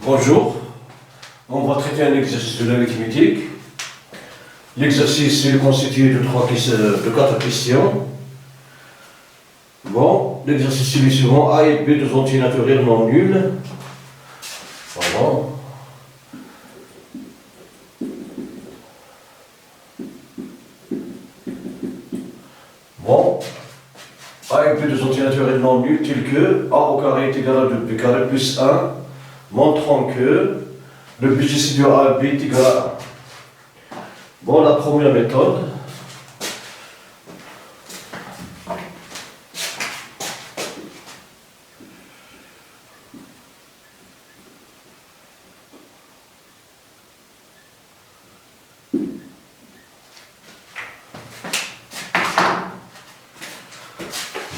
Bonjour, on va traiter un exercice de l'arithmétique. L'exercice est constitué de 4 questions. Bon, l'exercice est le suivant: A et B, deux entiers naturels non nuls. Voilà. Bon, A et B, deux entiers naturels non nuls tels que A au carré est égal à 2B carré plus 1, montrant que le BGC de A et B est égal à 1. Bon, la première méthode.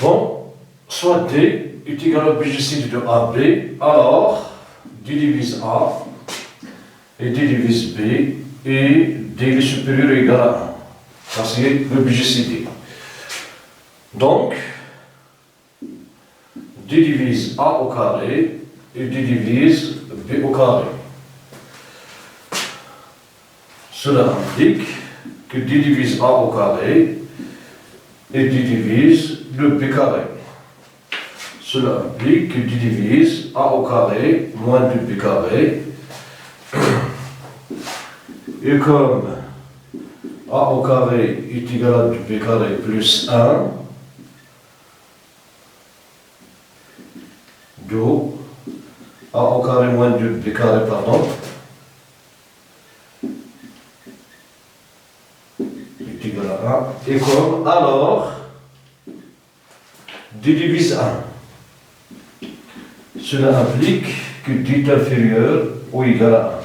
Bon, soit D est égal au BGC de AB, alors D divise A et D divise B et D est supérieur ou égal à 1. Ça c'est le BGCD. Donc, D divise A au carré et D divise B au carré. Cela implique que D divise A au carré et D divise le B carré. Cela implique que D divise A au carré moins 2B carré. Et comme A au carré est égal à 2B carré plus 1, d'où A au carré moins 2B carré, pardon, est égal à 1. Et comme alors D divise 1. Cela implique que D est inférieur ou égal à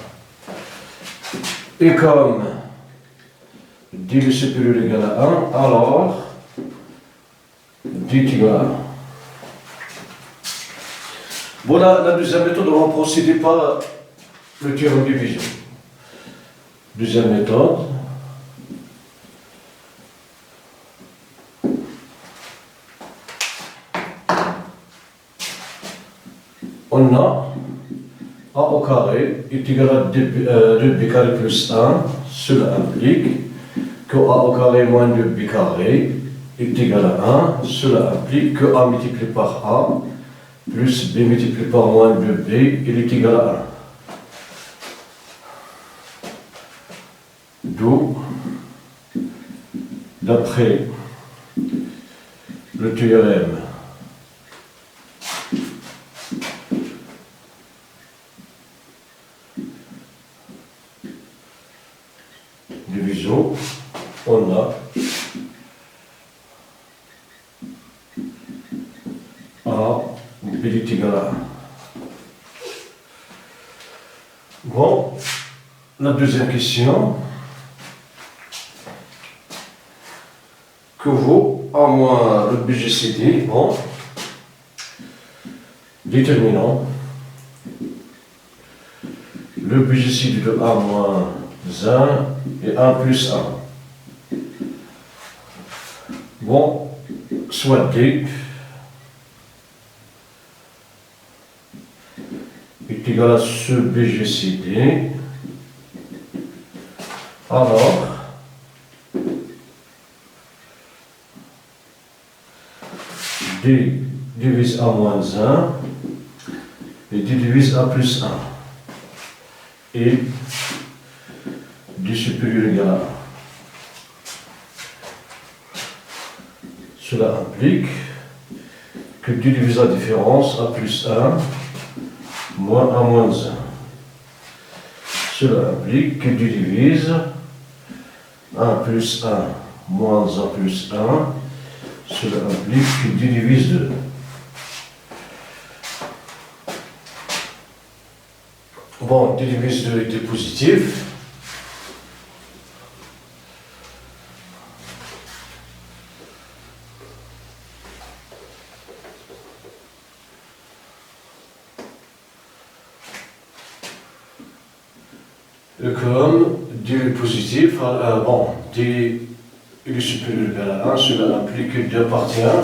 1. Et comme D est supérieur ou égal à 1, alors D est égal à 1. Voilà la deuxième méthode, on va procéder par le théorème de division. Deuxième méthode. On a A au carré est égal à 2B carré plus 1. Cela implique que A au carré moins 2B carré est égal à 1. Cela implique que A multiplié par A plus B multiplié par moins 2B, il est égal à 1. D'où, d'après le théorème division, on a A, B est égal à 1. Bon, la deuxième question. Que vaut A moins le BGCD? Bon, déterminant le BGCD de A moins 1 et 1 plus 1. Bon, soit D est égal à ce BGCD, alors D divise A moins 1 et D divise A plus 1 et D supérieur égal à 1. Cela implique que D divise la différence A plus 1 moins A moins 1. Cela implique que D divise 1 plus 1 moins A plus 1. Cela implique que D divise 2. Bon, D divise 2 était positif. Et comme D est positif, bon, D est supérieur ou égal à 1, cela implique que D appartient à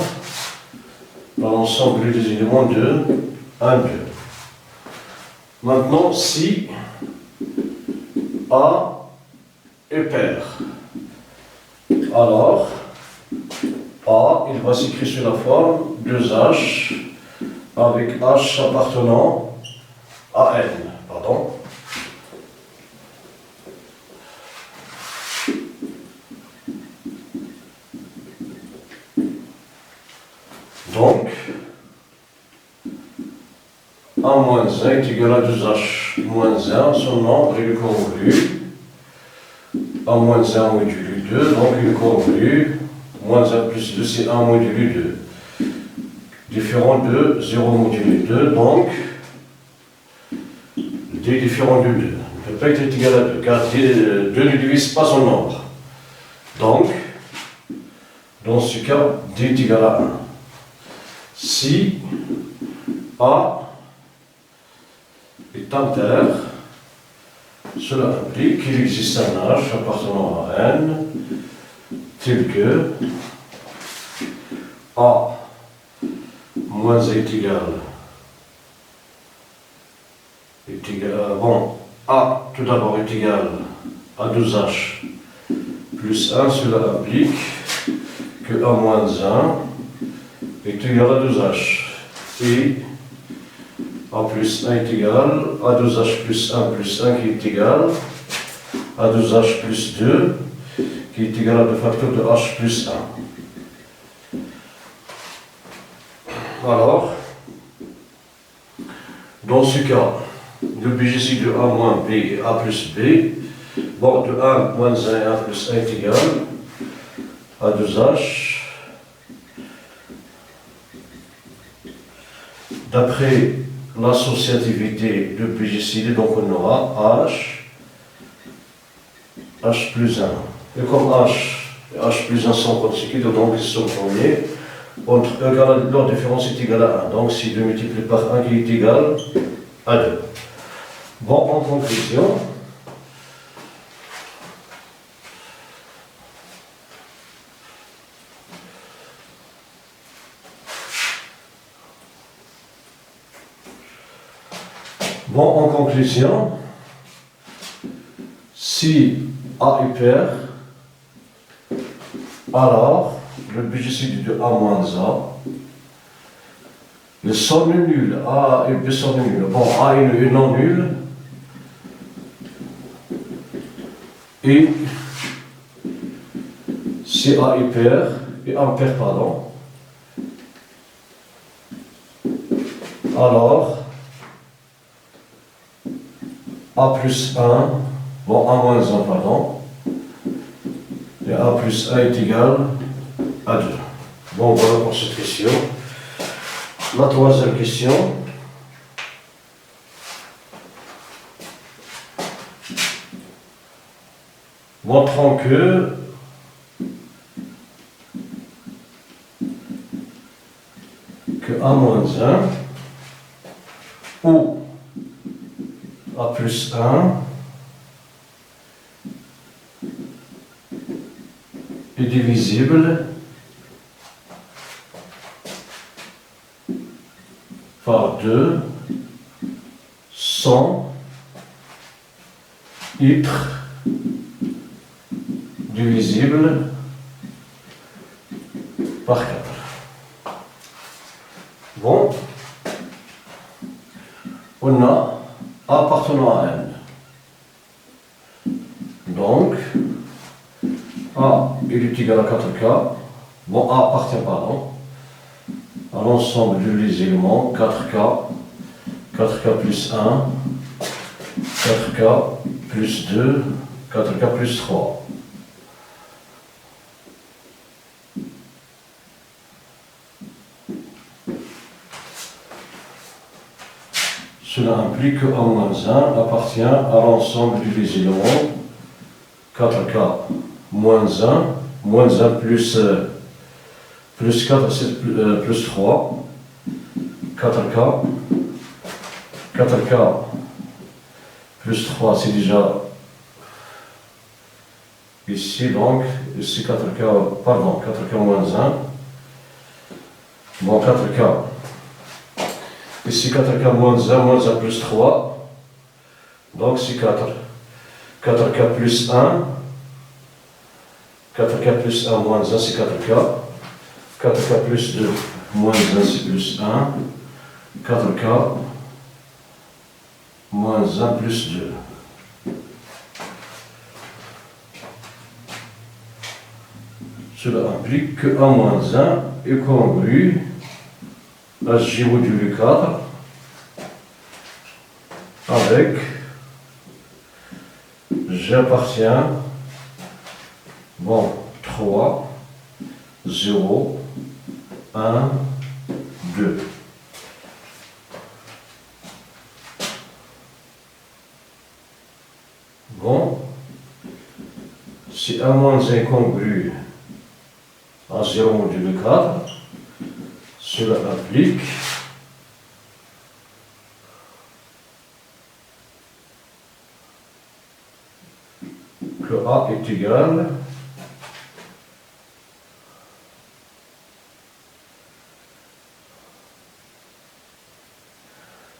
l'ensemble des éléments de 1, 2. Maintenant, si A est pair, alors A, il va s'écrire sous la forme 2H avec H appartenant à N. Pardon. Donc, A moins 1 est égal à 2H moins 1, son nombre est le convolu. A moins 1 modulo 2, donc il est convolu. Moins 1 plus 2, c'est 1 modulo 2. Différent de 0 modulo 2, donc D différent de 2 ne peut pas être égal à 2, car 2 ne divise pas son nombre. Donc, dans ce cas, D est égal à 1. Si A est impair, cela implique qu'il existe un H appartenant à N, tel que A moins est égal, bon, A tout d'abord est égal à 2H plus 1, cela implique que A moins 1 est égal à 2H et A plus 1 est égal à 2H plus 1 qui est égal à 2H plus 2 qui est égal à 2 facteurs de H plus 1. Alors, dans ce cas, le BGC de A moins B et A plus B, bon, de 1 moins 1 et 1 plus 1 est égal à 2H. D'après l'associativité de BGCD, donc on aura H plus 1. Et comme H et H plus 1 sont consécutifs, donc ils sont premiers, entre eux, leur différence est égale à 1. Donc c'est 2 multiplié par 1 qui est égal à 2. Bon, en conclusion, si A est pair, alors le BGC de A moins A, les sommes nulles, A et B sont nulles. Bon, A est non nul, et si A est pair, et impair, pardon, alors A plus 1, bon, A moins 1, pardon, et A plus 1 est égal à 2. Bon, voilà pour cette question. La troisième question. Montrons que A moins 1 ou A plus 1 est divisible par 2 sans être divisible par 4. Bon, on a A appartenant à N. Donc, A est égal à 4K. Bon, A appartient, pardon, à l'ensemble des éléments 4K, 4K plus 1, 4K plus 2, 4K plus 3. Cela implique que A moins 1 appartient à l'ensemble des éléments 4K moins 1 plus 4, c'est plus 3, 4K plus 3, c'est déjà ici, donc, ici 4K, pardon, 4K moins 1, bon, 4K, ici 4K moins 1 plus 3, Donc c'est 4. 4K plus 1. 4K plus 1 moins 1, c'est 4K. 4K plus 2 moins 1, c'est plus 1. 4K moins 1 plus 2. Cela implique que A moins 1 est congru à J modulo 4 avec j'appartiens, bon, 3, 0, 1, 2. Bon, si A moins 1 est congru à 0 modulo 4, cela implique que A est égal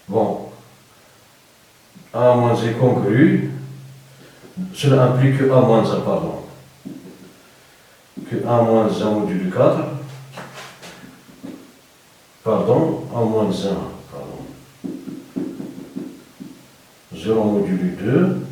bon, A moins est congru, cela implique que A moins 1, pardon, que A moins 1 modulo 4, pardon, A moins 1, pardon, 0 modulo 2,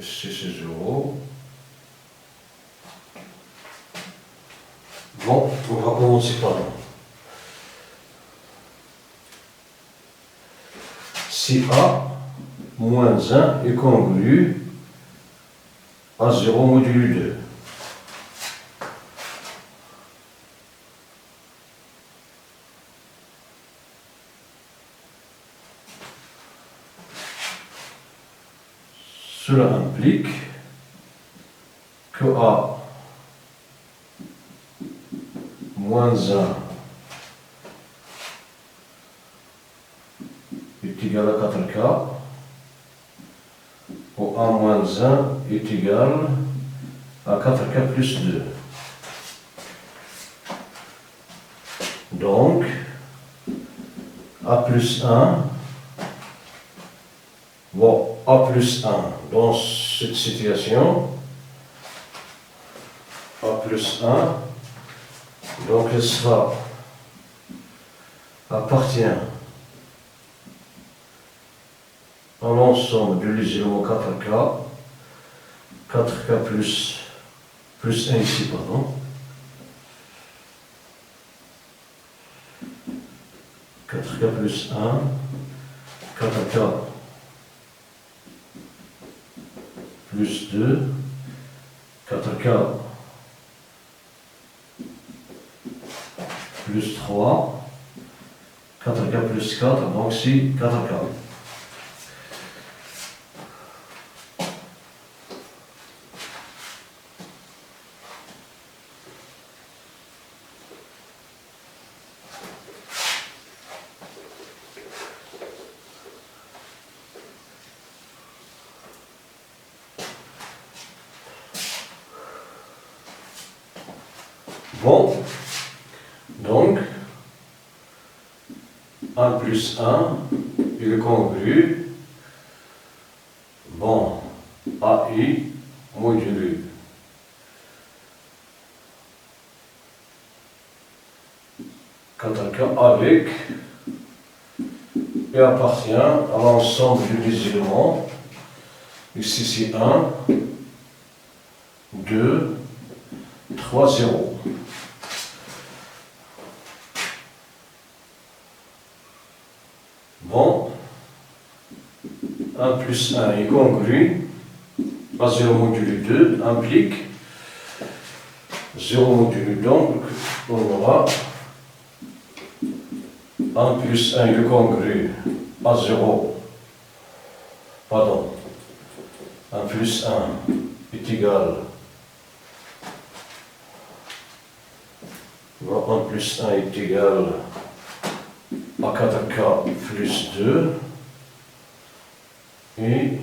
ici c'est 0. Bon, on va commencer par là. Si A moins 1 est congru à 0 modulo 2. Cela implique que A moins 1 est égal à 4K, ou A moins 1 est égal à 4K plus 2. Donc, A plus 1, bon, A plus 1, dans cette situation, A plus 1, donc elle sera, appartient à l'ensemble de les éléments 4K, 4K plus 1 ici, pardon, 4K plus 1, 4K plus 2, 4K plus 3, 4K plus 4, donc c'est 4K. Bon, donc, 1 plus 1, il est congru, bon, AI modulo 4K avec, et appartient à l'ensemble des éléments, ici c'est 1, 2, 3, 0. Bon, 1 plus 1 est congru à 0 modulo 2 implique 0 modulo, donc on aura 1 plus 1 est congru à 0, pardon, 1 plus 1 est égal, bon, 1 plus 1 est égal à 4K plus 2 et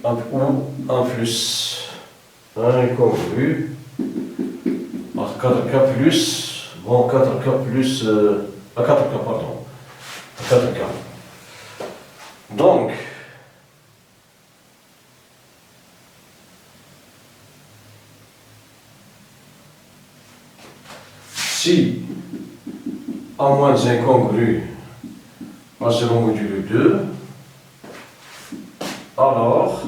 1 ou 1 plus 1 incongru. Alors 4K plus, bon 4K plus, 4K pardon, 4K. Donc, si A moins incongru à 0 modulo 2, alors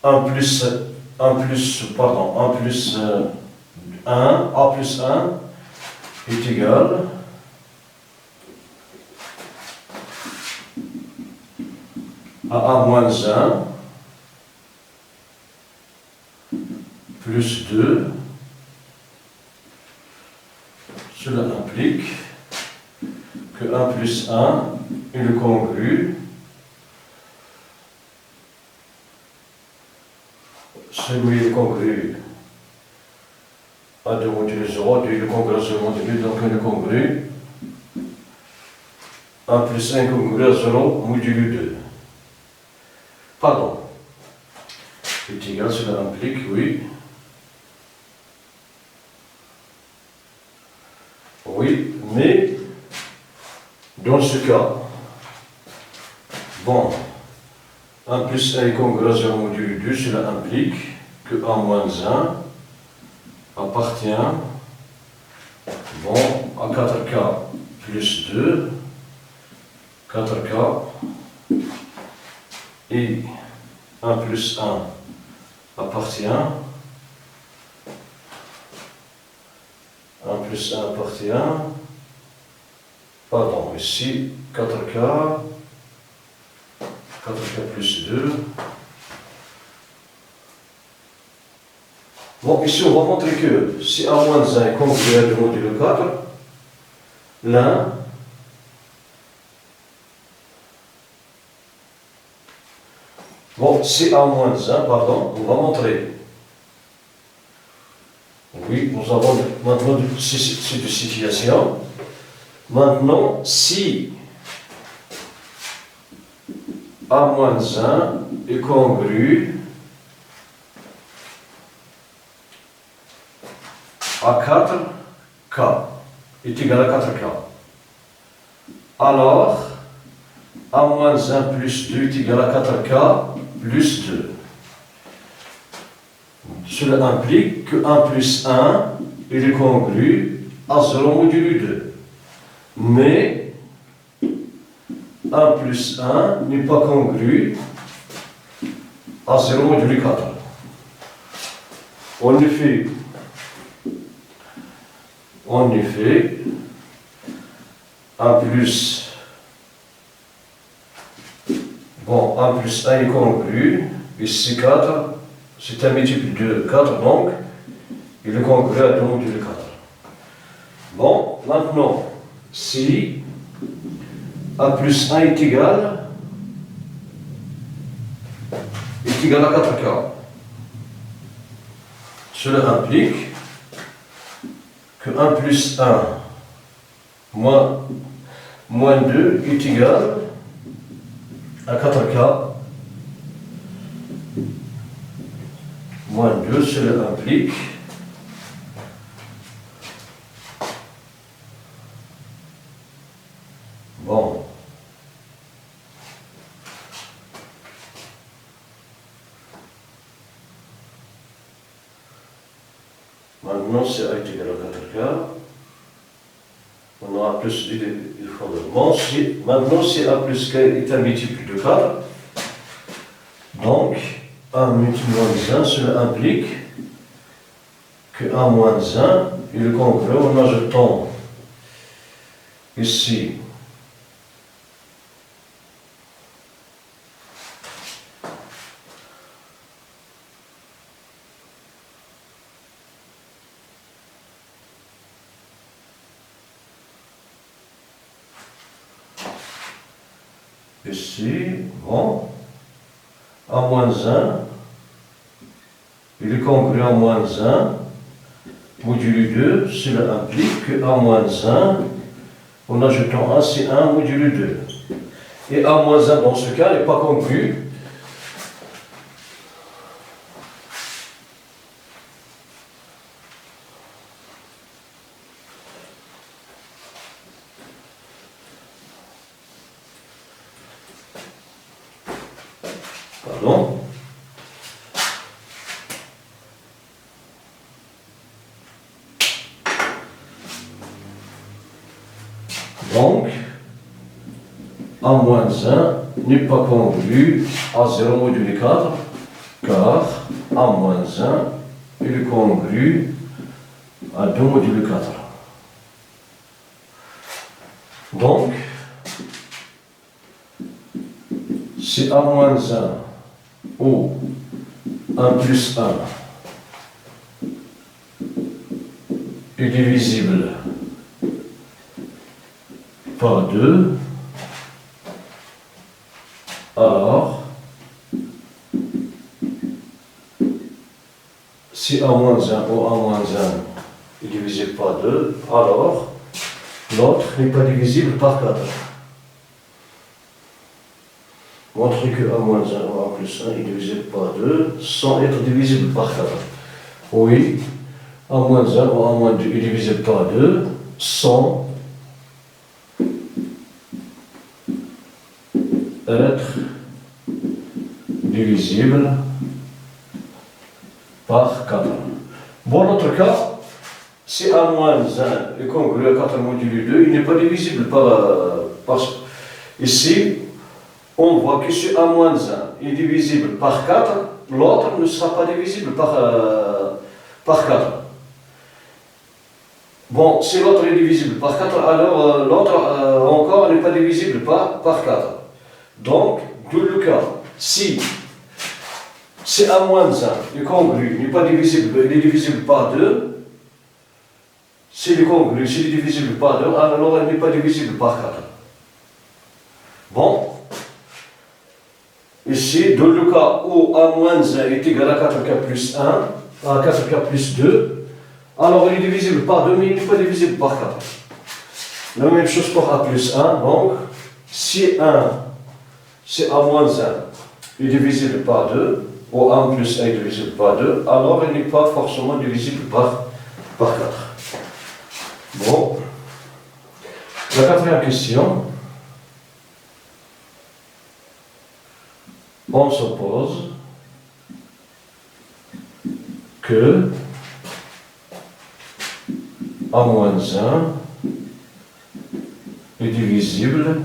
un plus 1 A plus 1 est égal à A moins 1 plus 2. Cela implique que 1 plus 1 est le congru. Celui est congru à 2 modulo 0, 2 est le congru à 0 modulo, donc le congru 1 plus 1 congru à 0 modulo 2. Pardon. Est égal, cela implique, oui. Oui, mais dans ce cas, bon, 1 plus 1 est congru à 0 modulo 2, cela implique que A moins 1 appartient, bon, à 4K plus 2, 4K, et 1 plus 1 appartient, 1 plus 1 appartient, pardon, ici 4K plus 2. Bon, ici on va montrer que si A moins 1 est congru à 2 modulo 4, l'un bon, si A moins 1, pardon, on va montrer. Oui, nous avons maintenant cette situation. Maintenant, si A moins 1 est congru à 4K, est égal à 4K, alors A moins 1 plus 2 est égal à 4K plus 2. Cela implique que 1 plus 1 est congru à 0 modulo 2. Mais 1 plus 1 n'est pas congru à 0 modulo 4. En effet, 1 plus, bon, 1 plus 1 est congru, ici 4, c'est un multiple de 4, donc il est congru à 2 modulo 4. Bon, maintenant, si A plus 1 est égal à 4K, cela implique que 1 plus 1 moins 2 est égal à 4K moins 2, cela implique bon, maintenant c'est A est égal à 4K, on aura plus du fondement. Maintenant si A plus K est un multiple de 4, donc 1 multiplié moins 1, cela implique que 1 moins 1 est le congru en ajoutant ici bon, A moins 1, il est congru à moins 1, modulo 2, cela implique que A moins 1 en ajoutant 1, c'est 1 modulo 2. Et A moins 1 dans ce cas n'est pas congru. Pardon. Donc, A moins 1 n'est pas congru à 0 modulo 4, car A moins 1 est congru à 2 modulo 4. Donc, si A moins 1 ou 1 plus 1 est divisible par 2, alors, si A moins 1 ou A moins 1 est divisible par 2, alors l'autre n'est pas divisible par 4. Montrer que A moins 1 ou A plus 1 est divisible par 2 sans être divisible par 4. Oui, A moins 1 ou A moins 2 est divisible par 2 sans être divisible par 4. Bon, notre cas, si A moins 1 est congru à 4 modulo 2, il n'est pas divisible par ici, on voit que si A moins 1 est divisible par 4, l'autre ne sera pas divisible par 4. Bon, si l'autre est divisible par 4, alors l'autre encore n'est pas divisible par 4. Donc, dans le cas, si A moins 1 est congru, n'est pas divisible, il est divisible par 2, s'il est congru, s'il est divisible par 2, alors il n'est pas divisible par 4. Bon, ici, dans le cas où A moins 1 est égal à 4K plus 1, à 4K plus 2, alors il est divisible par 2, mais il n'est pas divisible par 4. La même chose pour A plus 1, donc, si A moins 1 est divisible par 2, ou 1 plus 1 est divisible par 2, alors il n'est pas forcément divisible par 4. Bon. La quatrième question. On suppose que A moins 1 est divisible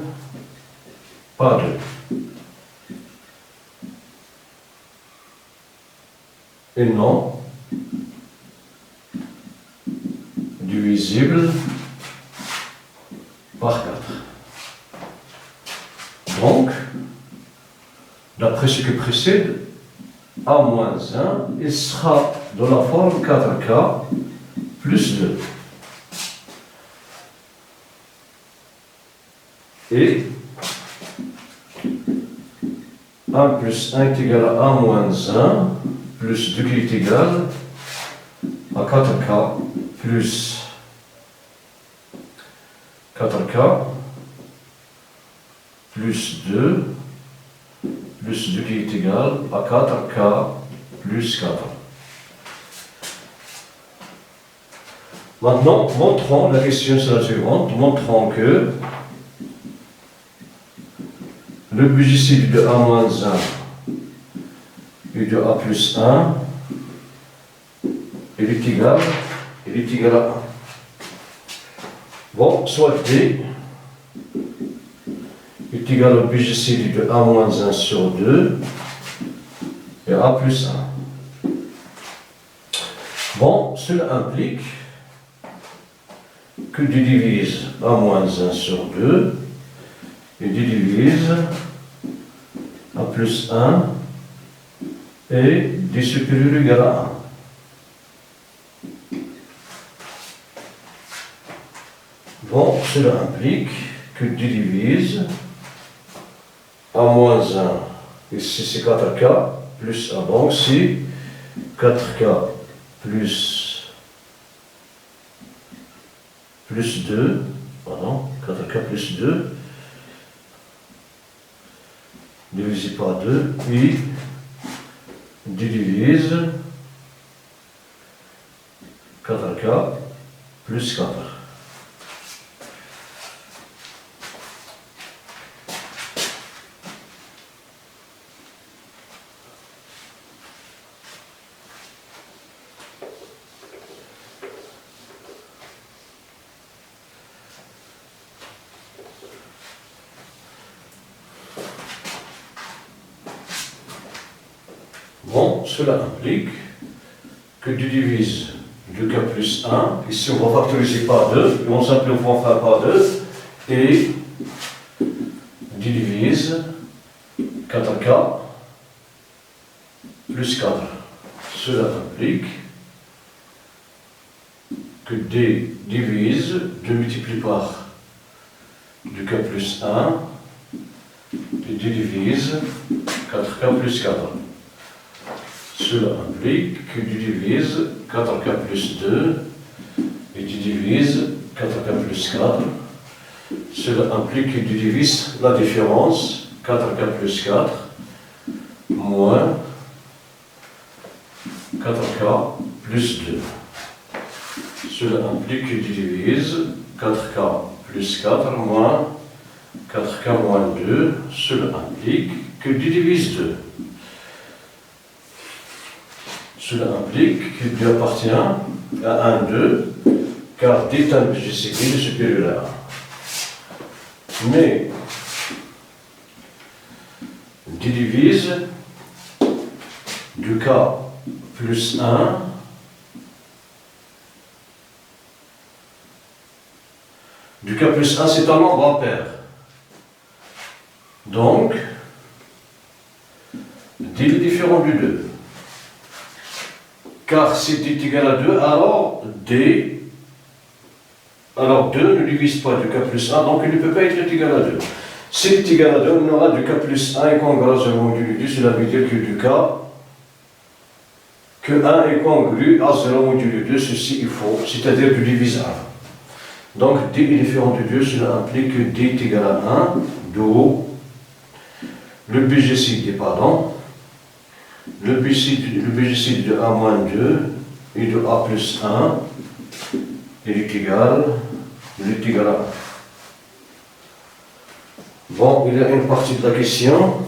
par 2. Et non divisible par 4. Donc, d'après ce qui précède, A moins 1, il sera de la forme 4K plus 2. Et 1 plus 1 est égal à A moins 1 plus 2 qui est égal à 4K plus 4K plus 2 plus 2 qui est égal à 4K plus 4. Maintenant, montrons, la question c'est la suivante, montrons que le budgicide de A moins 1 et de A plus 1, il est égal à 1. Bon, soit D est égal au budgicide de A moins 1 sur 2 et A plus 1. Bon, cela implique que D divise A moins 1 sur 2 et D divise A plus 1 et D supérieur ou égal à 1. Bon, cela implique que D divise A moins 1, ici c'est 4K plus 1, donc c'est 4K plus 2, pardon, 4K plus 2, divisé par 2, puis divise 4K plus 4. Bon, cela implique que tu divises 2K plus 1, ici on va factoriser par 2, et on simplifie enfin par 2, et tu divises 4K plus 4. Cela implique que D divise 2 multiplié par 2K plus 1, et D divise 4K plus 4. Cela implique que tu divises 4K plus 2 et tu divises 4K plus 4. Cela implique que tu divises la différence 4K plus 4 moins 4K plus 2. Cela implique que tu divises 4K plus 4 moins 4K moins 2. Cela implique que tu divises 2. Cela implique que tu appartiens à 1, 2, car D est un BGCD supérieur à 1. Mais tu divises 2K plus 1 2K plus 1 c'est un nombre impair. Donc, D est différent du 2. Car si D est égal à 2, alors 2 ne divise pas 2K plus 1, donc il ne peut pas être égal à 2. S'il est égal à 2, on aura 2K plus 1 est congru à 0 module 2, cela veut dire que 2K, que 1 est congru à 0 module 2, ceci il faut, c'est-à-dire que divise 1. Donc D est différent de 2, cela implique que D est égal à 1, d'où le BGCD, pardon. Le BGCD de A moins 2 et de A plus 1, il est égal à 1. Bon, il y a une partie de la question.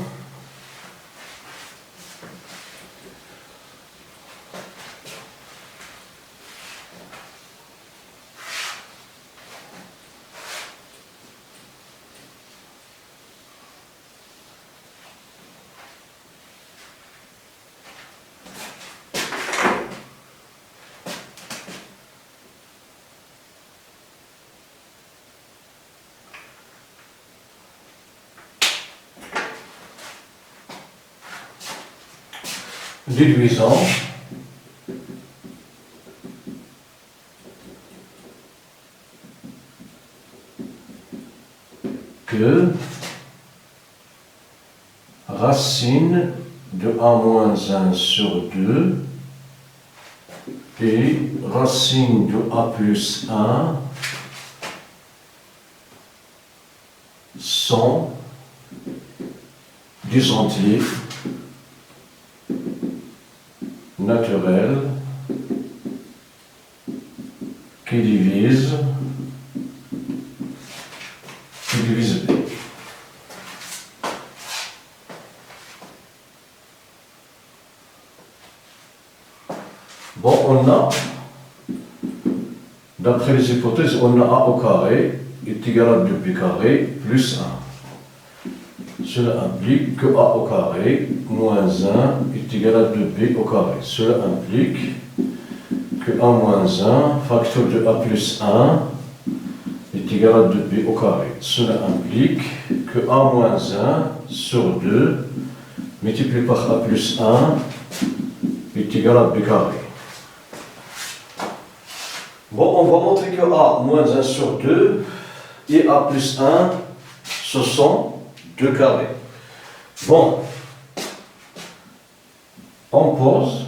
Déduisons que racine de A moins 1 sur 2 et racine de A plus 1 sont des entiers naturels qui divisent B. Bon, on a, d'après les hypothèses, on a A au carré est égal à 2B carré plus 1. Cela implique que A au carré moins 1 est égal à 2B au carré. Cela implique que A moins 1 facteur de A plus 1 est égal à 2B au carré. Cela implique que A moins 1 sur 2 multiplié par A plus 1 est égal à B carré. Bon, on va montrer que A moins 1 sur 2 et A plus 1, ce sont 2 carrés. Bon, on pose.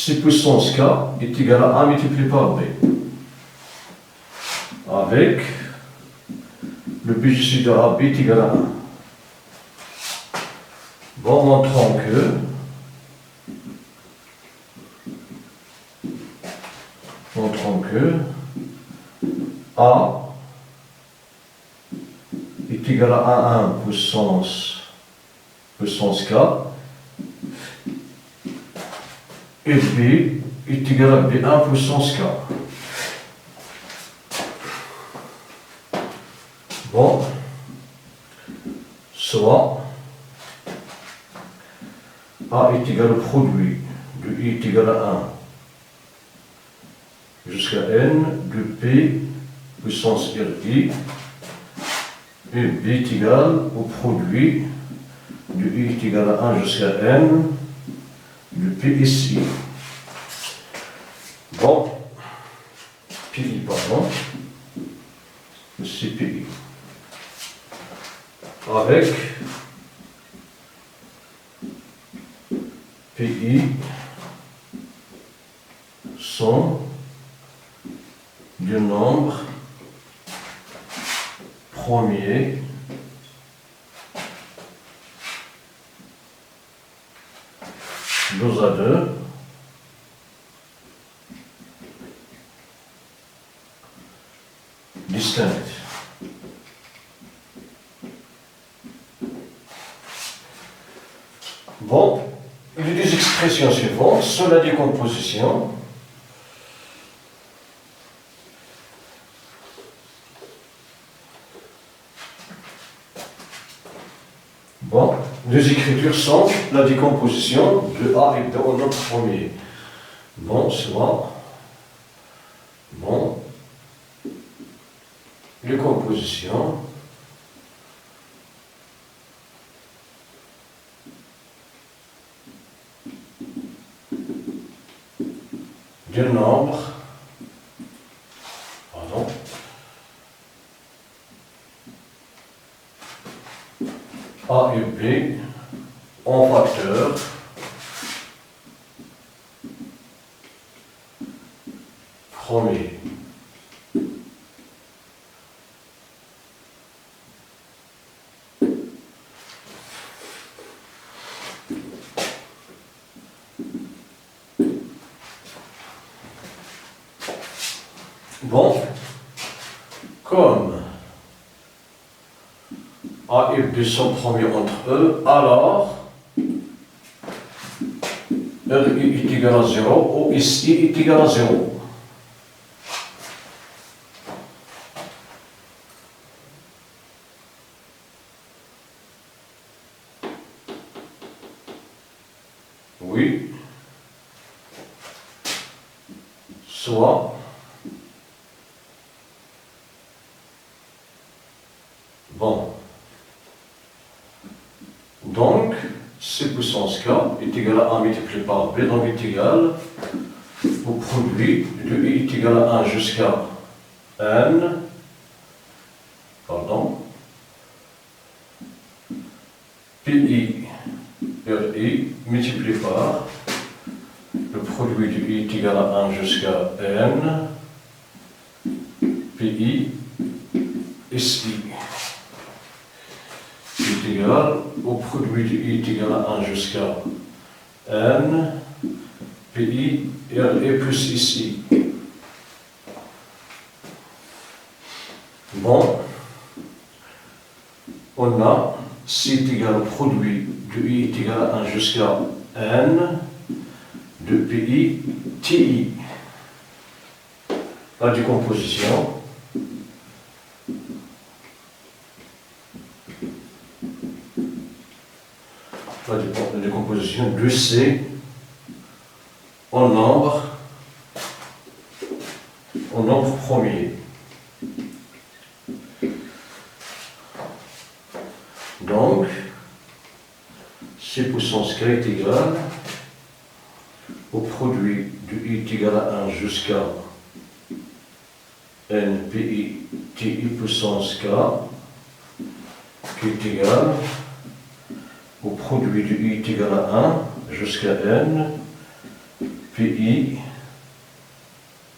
C puissance K est égal à A multiplié par B. Avec le BJC de AB est égal à 1. Bon, montrons que A est égal à 1 puissance K et B est égal à B1 puissance K. Bon, soit A est égal au produit de I est égal à 1 jusqu'à N de P puissance RI et B est égal au produit de I est égal à 1 jusqu'à N de P ici. Bon, PI, pardon, le CPI. Avec PI sont du nombre premier à 2 distincts. Bon, il y a des expressions suivantes sur la décomposition. Bon, les écritures sont la décomposition de A et de au nombre premier. Bon, soit, bon, décomposition du nombre, pardon, A et B en facteur premier. Bon, comme A et B sont premiers entre eux, alors RI est égal à 0 ou SI est égal à 0. Oui, soit bon. Donc, C puissance K est égal à 1 multiplié par B, donc est égal au produit de I est égal à 1 jusqu'à N, pardon, PI RI multiplié par le produit de I est égal à 1 jusqu'à N, PI SI est égal au produit de I est égal à 1 jusqu'à N, PI RI plus ici. Bon, on a C est égal au produit de I est égal à 1 jusqu'à N de PI TI. La décomposition. La décomposition de C en nombre premier. Donc, C puissance K est égal au produit de I est égal à 1 jusqu'à N PI TI puissance K qui est égal au produit de I est égal à 1 jusqu'à N PI,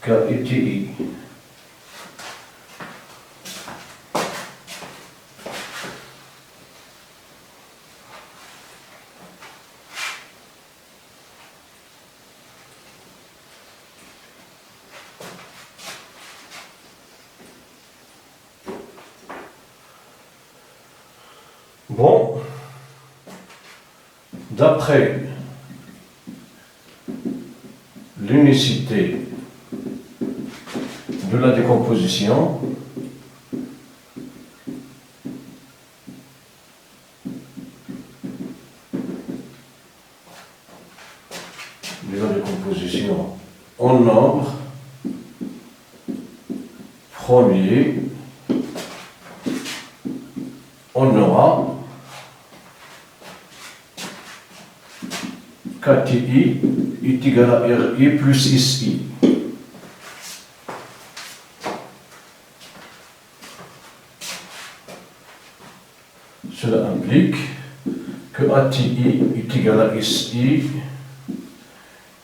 KITI. Bon, d'après l'unicité de la décomposition, en nombre premier, on aura KTI est égal à RI plus SI. Cela implique que ATI est égal à SI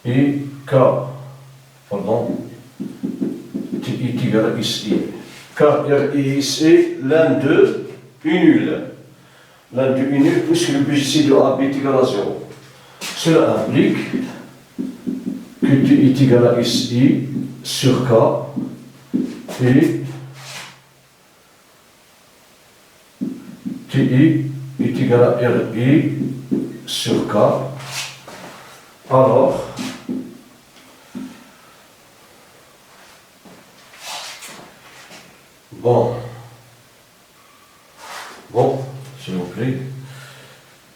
et TI est égal à SI. Car RI et SI, l'un d'eux est nul. L'un d'eux est nul puisque le BC de AB est égal à 0. Cela implique que TI est égal à SI sur K et TI est égal à RI sur K. Alors, bon, s'il vous plaît,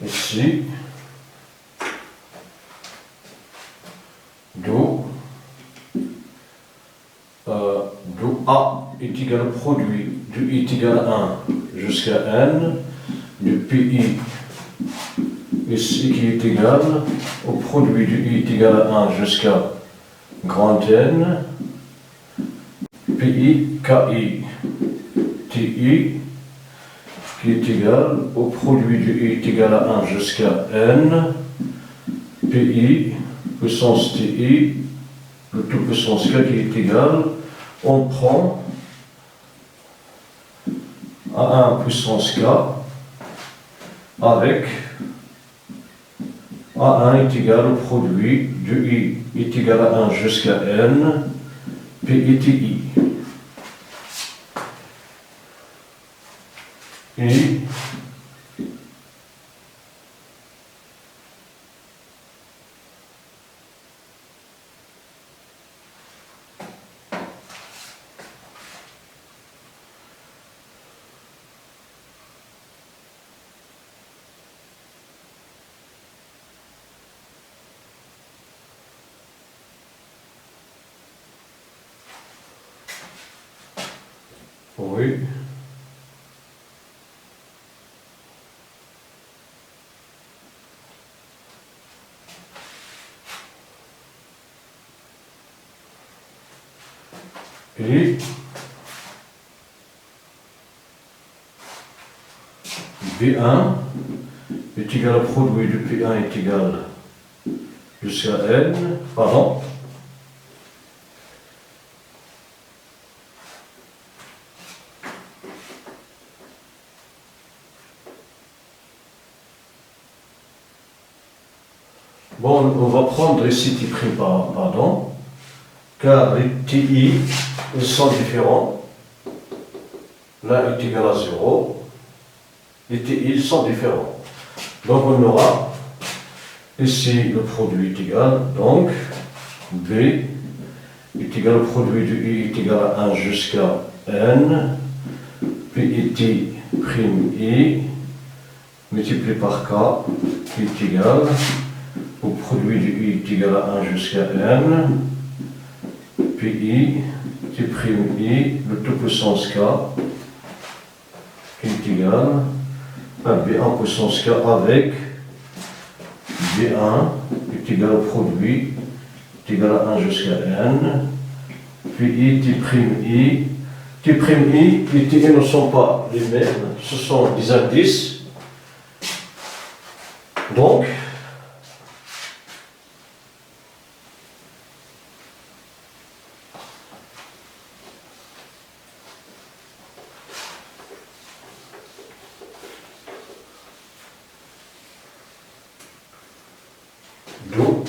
ici, d'où A est égal au produit du I est égal à 1 jusqu'à N, du PI ici qui est égal au produit du I est égal à 1 jusqu'à grand N, PI, KI, TI qui est égal au produit du I est égal à 1 jusqu'à N, PI, puissance TI, le tout puissance K qui est égal, on prend à 1 puissance K avec A1 est égal au produit du I est égal à 1 jusqu'à N, PI, TI. Et oui. Et B1 est égal au produit du P1 est égal jusqu'à N, pardon. Bon, on va prendre ici T', pardon, car les TI ils sont différents. Là est égal à 0. Les TI ils sont différents. Donc on aura ici le produit est égal, donc B est égal au produit du I est égal à 1 jusqu'à N, PIT prime I multiplié par K qui est égal au produit du I est égal à 1 jusqu'à N, PI, T' I, le tout puissance K, qui est égal à B1 puissance K avec B1 est égal au produit, est égal à 1 jusqu'à N, PI, T' I. T' I et TI ne sont pas les mêmes, ce sont des indices. Donc, d'où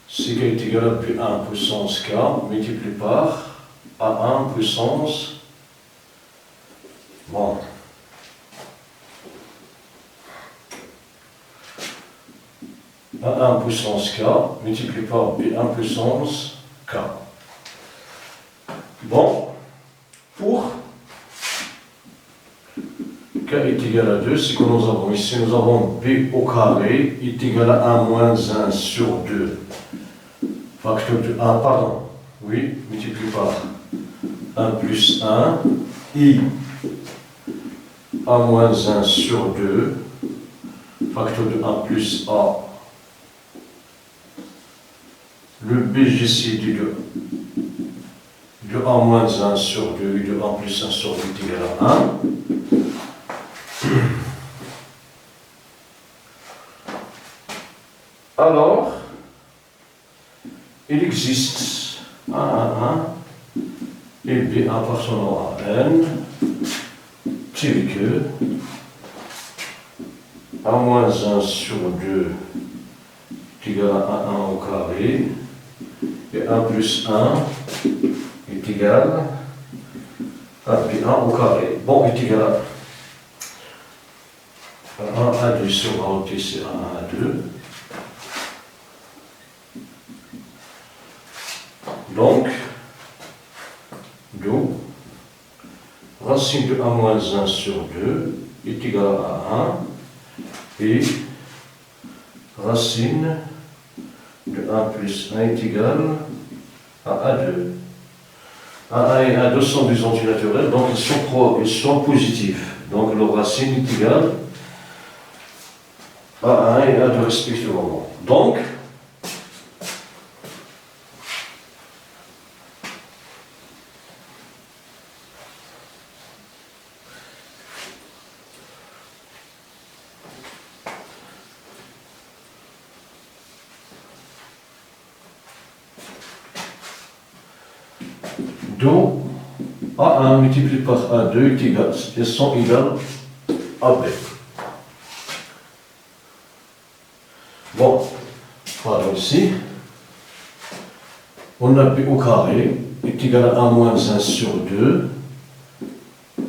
C k est égal à B1 puissance K multiplié par A1 puissance, bon, A1 puissance K multiplié par B1 puissance K. Bon, pour K est égal à 2, c'est que nous avons ici, nous avons B au carré est égal à 1 moins 1 sur 2. Facteur de 1, pardon, oui, multiplié par 1 plus 1, I, A moins 1 sur 2, facteur de 1 plus A, le BGC de A moins 1 sur 2 et de A plus 1 sur 2 est égal à 1. Alors, il existe A11 et B appartenant à N, tiré que A-1 sur 2 est égal à A1 au carré, et 1 plus 1 est égal à B1 au carré. Bon, est égal à 1 à 2 sur A, c'est 1 à 2. Donc, d'où racine de A moins 1 sur 2 est égal à 1 et racine de 1 plus 1 est égal à A2. A1 et A2 sont des entiers naturels, donc ils sont positifs. Donc leur racine est égale à A1 et A2 respectivement. Donc, d'où A1 multiplié par A2 est égal, elles sont égales à B. Bon, voilà ici, on a B au carré est égal à 1 moins 1 sur 2,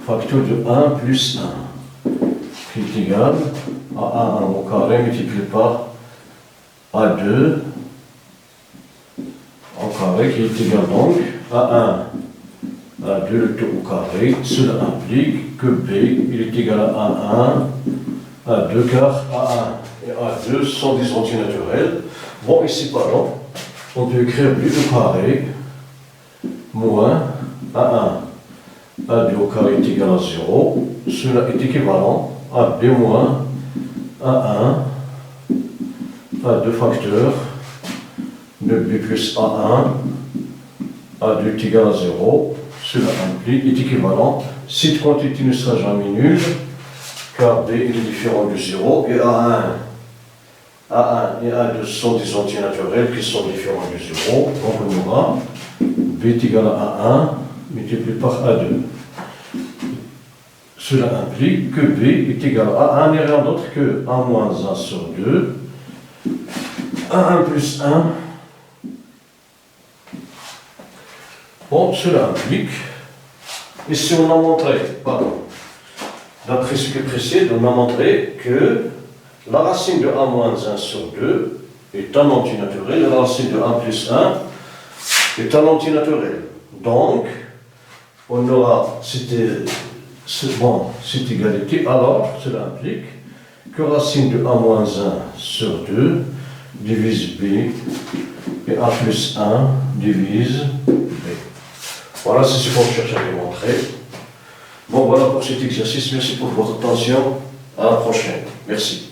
facteur de 1 plus 1, qui est égal à 1 au carré multiplié par A2 au carré, qui est égal donc à 1 à 2 le tout au carré. Cela implique que B il est égal à 1 à 2 car A1 et A2 sont des entiers naturels. Bon, ici par exemple, on peut écrire B au carré moins A1 à 2 au carré est égal à 0. Cela est équivalent à B moins A1 à 2 facteurs de B plus A1 A2 est égal à 0, cela implique, est équivalent. Cette quantité ne sera jamais nulle, car B est différent de 0, et A1 et A2 sont des entiers naturels qui sont différents de 0, donc on aura B est égal à A1 multiplié par A2. Cela implique que B est égal à A1 et rien d'autre que A moins 1 sur 2, A1 plus 1. Bon, cela implique, et si on a montré, pardon, d'après ce qui précède, on a montré que la racine de A-1 sur 2 est un antinaturel, et la racine de 1 plus 1 est un antinaturel. Donc, on aura cette égalité, alors cela implique que racine de A-1 sur 2 divise B, et A plus 1 divise B. Voilà, c'est ce qu'on cherche à démontrer. Bon, voilà pour cet exercice. Merci pour votre attention. À la prochaine. Merci.